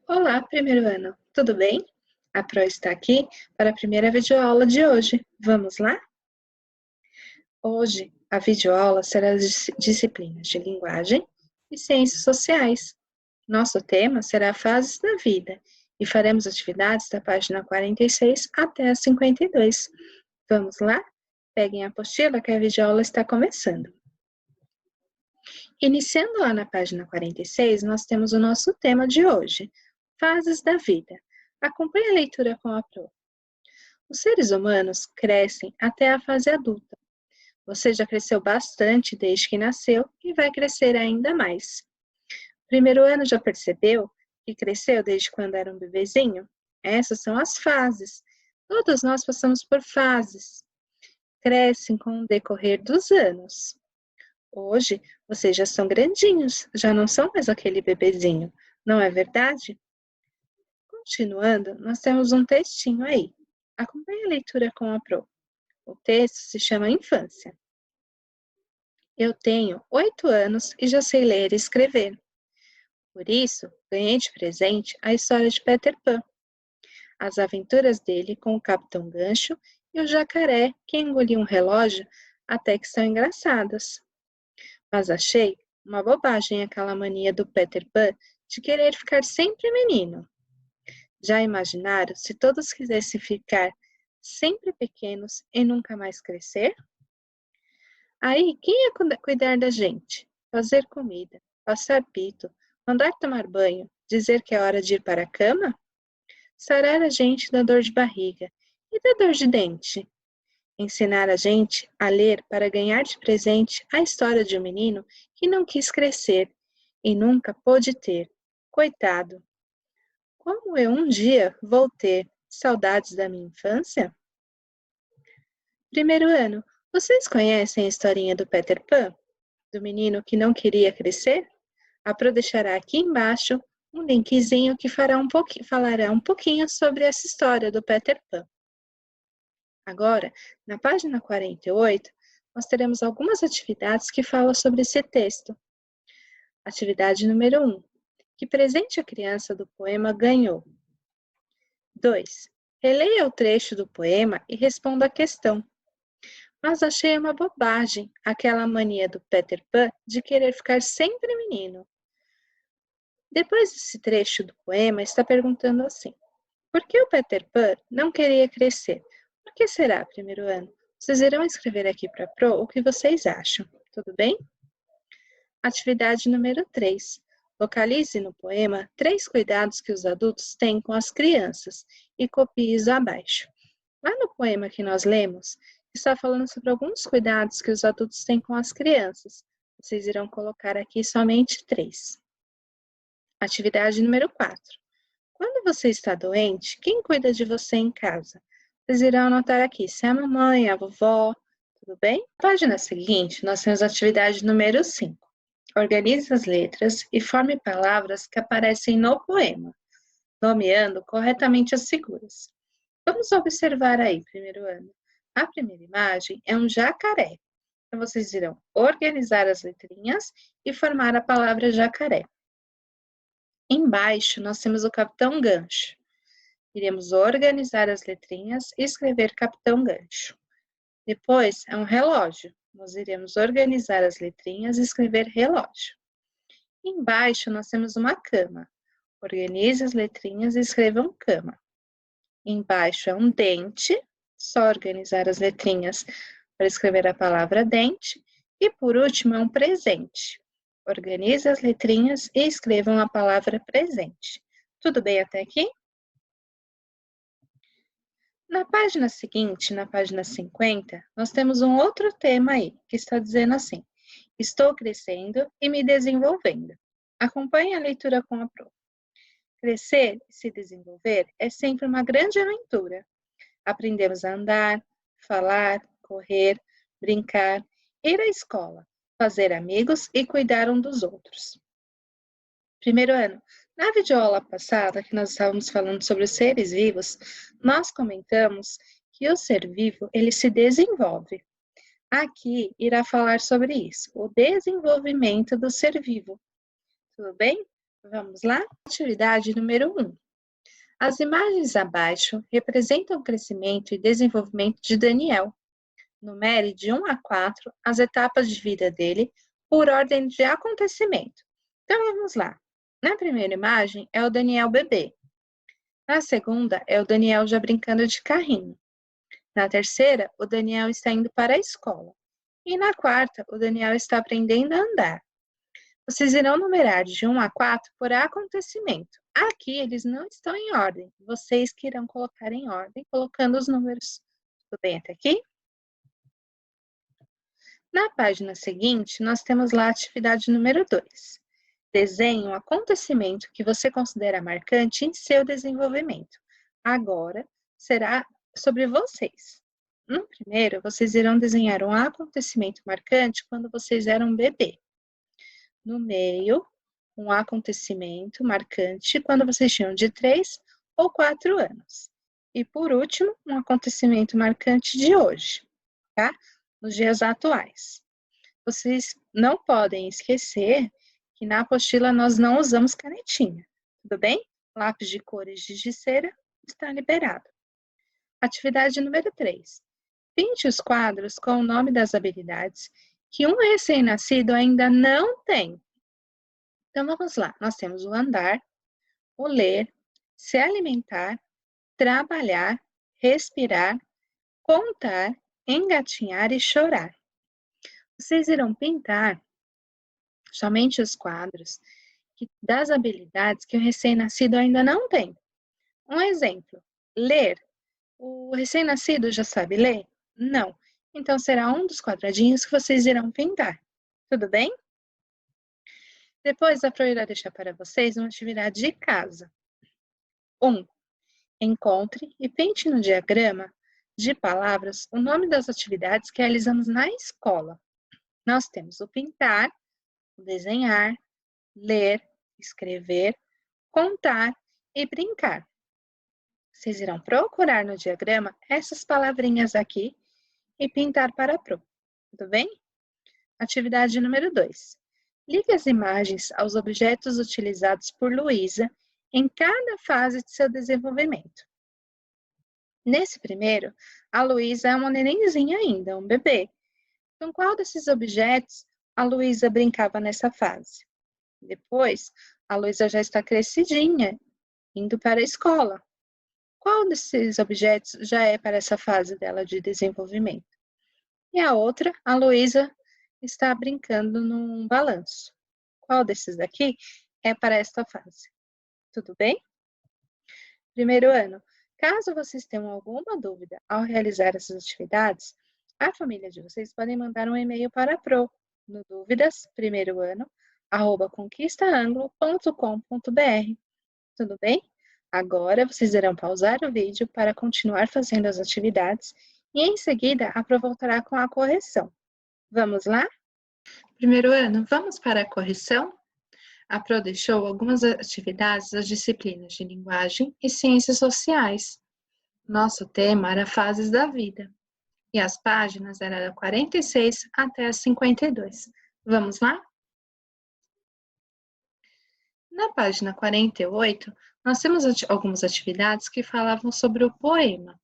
Olá, primeiro ano, tudo bem? A Pro está aqui para a primeira videoaula de hoje. Vamos lá? Hoje, a videoaula será das disciplinas de linguagem e ciências sociais. Nosso tema será fases da vida e faremos atividades da página 46 até a 52. Vamos lá? Peguem a apostila que a videoaula está começando. Iniciando lá na página 46, nós temos o nosso tema de hoje, fases da vida. Acompanhe a leitura com a Pro. Os seres humanos crescem até a fase adulta. Você já cresceu bastante desde que nasceu e vai crescer ainda mais. Primeiro ano já percebeu que cresceu desde quando era um bebezinho? Essas são as fases. Todos nós passamos por fases. Crescem com o decorrer dos anos. Hoje, vocês já são grandinhos, já não são mais aquele bebezinho, não é verdade? Continuando, nós temos um textinho aí. Acompanhe a leitura com a Pro. O texto se chama Infância. Eu tenho 8 anos e já sei ler e escrever. Por isso, ganhei de presente a história de Peter Pan. As aventuras dele com o Capitão Gancho e o jacaré que engoliu um relógio até que são engraçadas. Mas achei uma bobagem aquela mania do Peter Pan de querer ficar sempre menino. Já imaginaram se todos quisessem ficar sempre pequenos e nunca mais crescer? Aí, quem ia cuidar da gente? Fazer comida, passar pito, mandar tomar banho, dizer que é hora de ir para a cama? Sarar a gente da dor de barriga e da dor de dente? Ensinar a gente a ler para ganhar de presente a história de um menino que não quis crescer e nunca pôde ter. Coitado! Como eu um dia vou ter saudades da minha infância? Primeiro ano, vocês conhecem a historinha do Peter Pan? Do menino que não queria crescer? A Pro deixará aqui embaixo um linkzinho que falará um pouquinho sobre essa história do Peter Pan. Agora, na página 48, nós teremos algumas atividades que falam sobre esse texto. Atividade número 1. Que presente a criança do poema ganhou? 2. Releia o trecho do poema e responda a questão. Mas achei uma bobagem aquela mania do Peter Pan de querer ficar sempre menino. Depois desse trecho do poema, está perguntando assim: por que o Peter Pan não queria crescer? Por que será, primeiro ano? Vocês irão escrever aqui para a Pro o que vocês acham, tudo bem? Atividade número 3. Localize no poema 3 cuidados que os adultos têm com as crianças e copie-os abaixo. Lá no poema que nós lemos, está falando sobre alguns cuidados que os adultos têm com as crianças. Vocês irão colocar aqui somente 3. Atividade número 4. Quando você está doente, quem cuida de você em casa? Vocês irão anotar aqui se é a mamãe, a vovó, tudo bem? Na página seguinte, nós temos a atividade número 5. Organize as letras e forme palavras que aparecem no poema, nomeando corretamente as figuras. Vamos observar aí, primeiro ano. A primeira imagem é um jacaré. Então, vocês irão organizar as letrinhas e formar a palavra jacaré. Embaixo, nós temos o Capitão Gancho. Iremos organizar as letrinhas e escrever Capitão Gancho. Depois, é um relógio. Nós iremos organizar as letrinhas e escrever relógio. Embaixo, nós temos uma cama. Organize as letrinhas e escrevam cama. Embaixo é um dente. Só organizar as letrinhas para escrever a palavra dente. E por último, é um presente. Organize as letrinhas e escrevam a palavra presente. Tudo bem até aqui? Na página seguinte, na página 50, nós temos um outro tema aí, que está dizendo assim: estou crescendo e me desenvolvendo. Acompanhe a leitura com a Pro. Crescer e se desenvolver é sempre uma grande aventura. Aprendemos a andar, falar, correr, brincar, ir à escola, fazer amigos e cuidar um dos outros. Primeiro ano, na videoaula passada, que nós estávamos falando sobre os seres vivos, nós comentamos que o ser vivo, ele se desenvolve. Aqui irá falar sobre isso, o desenvolvimento do ser vivo. Tudo bem? Vamos lá? Atividade número 1. As imagens abaixo representam o crescimento e desenvolvimento de Daniel. Numere de 1 a 4 as etapas de vida dele por ordem de acontecimento. Então, vamos lá. Na primeira imagem é o Daniel bebê. Na segunda é o Daniel já brincando de carrinho. Na terceira, o Daniel está indo para a escola. E na quarta, o Daniel está aprendendo a andar. Vocês irão numerar de 1 a 4 por acontecimento. Aqui eles não estão em ordem. Vocês que irão colocar em ordem, colocando os números. Tudo bem até aqui? Na página seguinte, nós temos lá a atividade número 2. Desenhe um acontecimento que você considera marcante em seu desenvolvimento. Agora será sobre vocês. No primeiro, vocês irão desenhar um acontecimento marcante quando vocês eram bebê. No meio, um acontecimento marcante quando vocês tinham de 3 ou 4 anos. E por último, um acontecimento marcante de hoje, tá? Nos dias atuais. Vocês não podem esquecer que na apostila nós não usamos canetinha, tudo bem? Lápis de cores de cera está liberado. Atividade número 3. Pinte os quadros com o nome das habilidades que um recém-nascido ainda não tem. Então, vamos lá. Nós temos o andar, o ler, se alimentar, trabalhar, respirar, contar, engatinhar e chorar. Vocês irão pintar somente os quadros das habilidades que o recém-nascido ainda não tem. Um exemplo, ler. O recém-nascido já sabe ler? Não. Então, será um dos quadradinhos que vocês irão pintar. Tudo bem? Depois, a Pro irá deixar para vocês uma atividade de casa. 1. Encontre e pinte no diagrama de palavras o nome das atividades que realizamos na escola. Nós temos o pintar, o desenhar, ler, escrever, contar e brincar. Vocês irão procurar no diagrama essas palavrinhas aqui e pintar para a Pro. Tudo bem? Atividade número 2. Ligue as imagens aos objetos utilizados por Luísa em cada fase de seu desenvolvimento. Nesse primeiro, a Luísa é uma nenenzinha ainda, um bebê. Com qual desses objetos a Luísa brincava nessa fase? Depois, a Luísa já está crescidinha, indo para a escola. Qual desses objetos já é para essa fase dela de desenvolvimento? E a outra, a Luísa está brincando num balanço. Qual desses daqui é para esta fase? Tudo bem? Primeiro ano. Caso vocês tenham alguma dúvida ao realizar essas atividades, a família de vocês podem mandar um e-mail para a Pro no duvidas@conquistaanglo.com.br. Tudo bem? Agora vocês irão pausar o vídeo para continuar fazendo as atividades e em seguida a Pro voltará com a correção. Vamos lá? Primeiro ano, vamos para a correção? A Pro deixou algumas atividades das disciplinas de linguagem e ciências sociais. Nosso tema era fases da vida. E as páginas eram da 46 até a 52. Vamos lá? Na página 48, nós temos algumas atividades que falavam sobre o poema.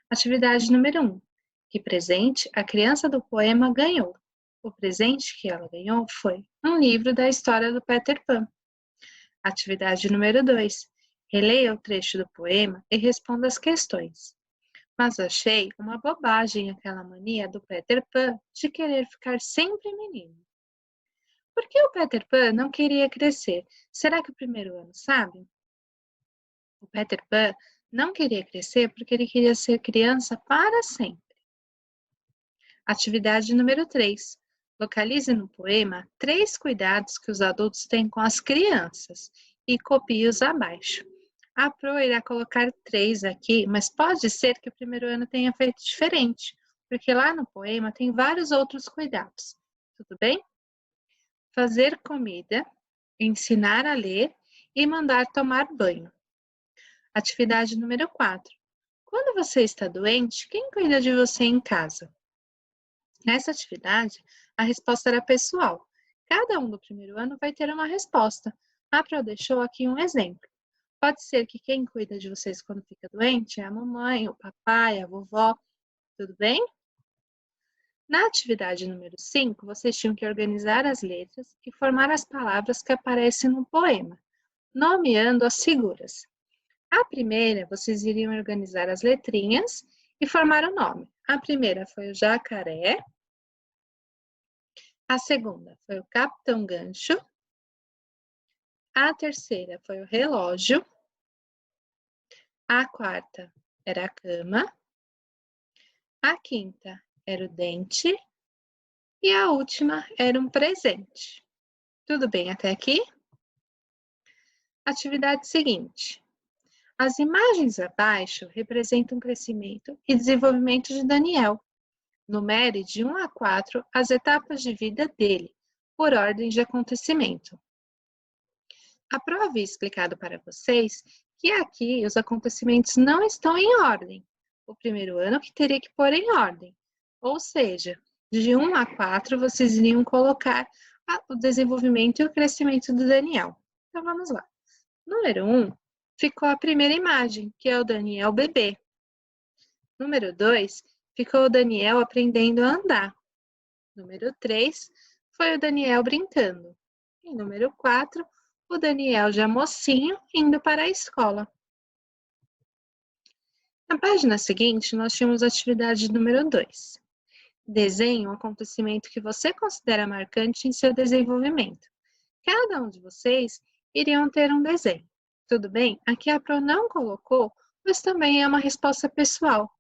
Atividade número 1. Que presente a criança do poema ganhou? O presente que ela ganhou foi um livro da história do Peter Pan. Atividade número 2. Releia o trecho do poema e responda as questões. Mas achei uma bobagem aquela mania do Peter Pan de querer ficar sempre menino. Por que o Peter Pan não queria crescer? Será que o primeiro ano sabe? O Peter Pan não queria crescer porque ele queria ser criança para sempre. Atividade número 3. Localize no poema 3 cuidados que os adultos têm com as crianças e copie-os abaixo. A Pro irá colocar 3 aqui, mas pode ser que o primeiro ano tenha feito diferente, porque lá no poema tem vários outros cuidados. Tudo bem? Fazer comida, ensinar a ler e mandar tomar banho. Atividade número 4. Quando você está doente, quem cuida de você em casa? Nessa atividade, a resposta era pessoal. Cada um do primeiro ano vai ter uma resposta. A Pro deixou aqui um exemplo. Pode ser que quem cuida de vocês quando fica doente é a mamãe, o papai, a vovó, tudo bem? Na atividade número 5, vocês tinham que organizar as letras e formar as palavras que aparecem no poema, nomeando as figuras. A primeira, vocês iriam organizar as letrinhas e formar o nome. A primeira foi o jacaré, a segunda foi o Capitão Gancho, a terceira foi o relógio, a quarta era a cama, a quinta era o dente e a última era um presente. Tudo bem até aqui? Atividade seguinte. As imagens abaixo representam o crescimento e desenvolvimento de Daniel. Numere de 1 a 4 as etapas de vida dele, por ordem de acontecimento. A prova havia explicado para vocês que aqui os acontecimentos não estão em ordem. O primeiro ano que teria que pôr em ordem. Ou seja, de 1 a 4 vocês iriam colocar o desenvolvimento e o crescimento do Daniel. Então vamos lá. Número 1, ficou a primeira imagem, que é o Daniel bebê. Número 2, ficou o Daniel aprendendo a andar. Número 3, foi o Daniel brincando. E número 4, o Daniel já mocinho indo para a escola. Na página seguinte, nós tínhamos a atividade número 2. Desenhe um acontecimento que você considera marcante em seu desenvolvimento. Cada um de vocês iriam ter um desenho. Tudo bem? Aqui a Pro não colocou, mas também é uma resposta pessoal.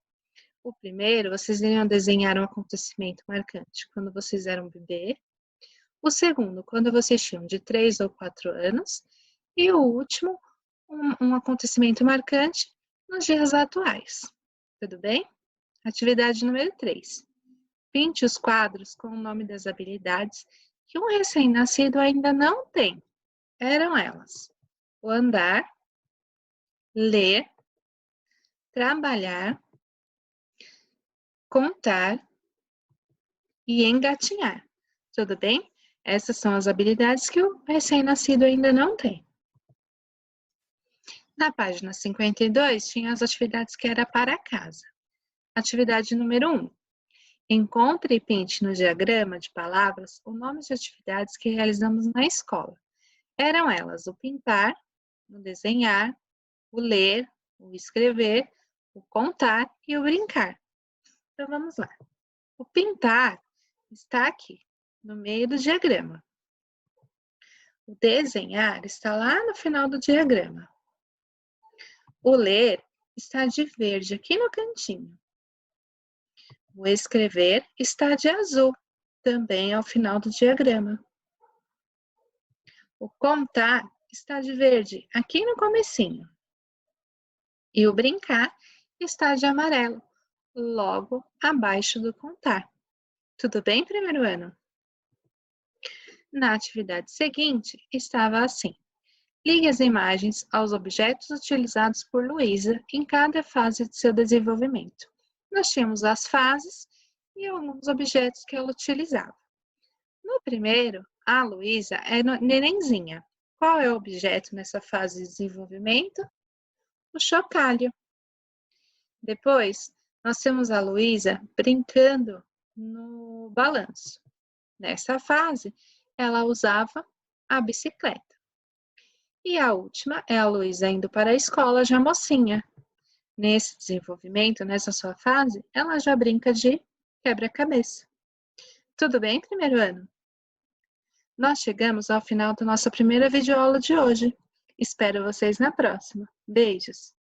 O primeiro, vocês iriam desenhar um acontecimento marcante quando vocês eram bebê. O segundo, quando vocês tinham de 3 ou 4 anos. E o último, um acontecimento marcante nos dias atuais. Tudo bem? Atividade número 3. Pinte os quadros com o nome das habilidades que um recém-nascido ainda não tem. Eram elas: o andar, ler, trabalhar, contar e engatinhar. Tudo bem? Essas são as habilidades que o recém-nascido ainda não tem. Na página 52, tinha as atividades que era para casa. Atividade número 1. Encontre e pinte no diagrama de palavras o nome de atividades que realizamos na escola. Eram elas o pintar, o desenhar, o ler, o escrever, o contar e o brincar. Então vamos lá. O pintar está aqui, no meio do diagrama. O desenhar está lá no final do diagrama. O ler está de verde aqui no cantinho. O escrever está de azul, também ao final do diagrama. O contar está de verde aqui no comecinho. E o brincar está de amarelo, logo abaixo do contar. Tudo bem, primeiro ano? Na atividade seguinte, estava assim. Ligue as imagens aos objetos utilizados por Luísa em cada fase de seu desenvolvimento. Nós tínhamos as fases e alguns objetos que ela utilizava. No primeiro, a Luísa é nenenzinha. Qual é o objeto nessa fase de desenvolvimento? O chocalho. Depois, nós temos a Luísa brincando no balanço. Nessa fase, ela usava a bicicleta. E a última é a Luísa indo para a escola já mocinha. Nesse desenvolvimento, nessa sua fase, ela já brinca de quebra-cabeça. Tudo bem, primeiro ano? Nós chegamos ao final da nossa primeira videoaula de hoje. Espero vocês na próxima. Beijos!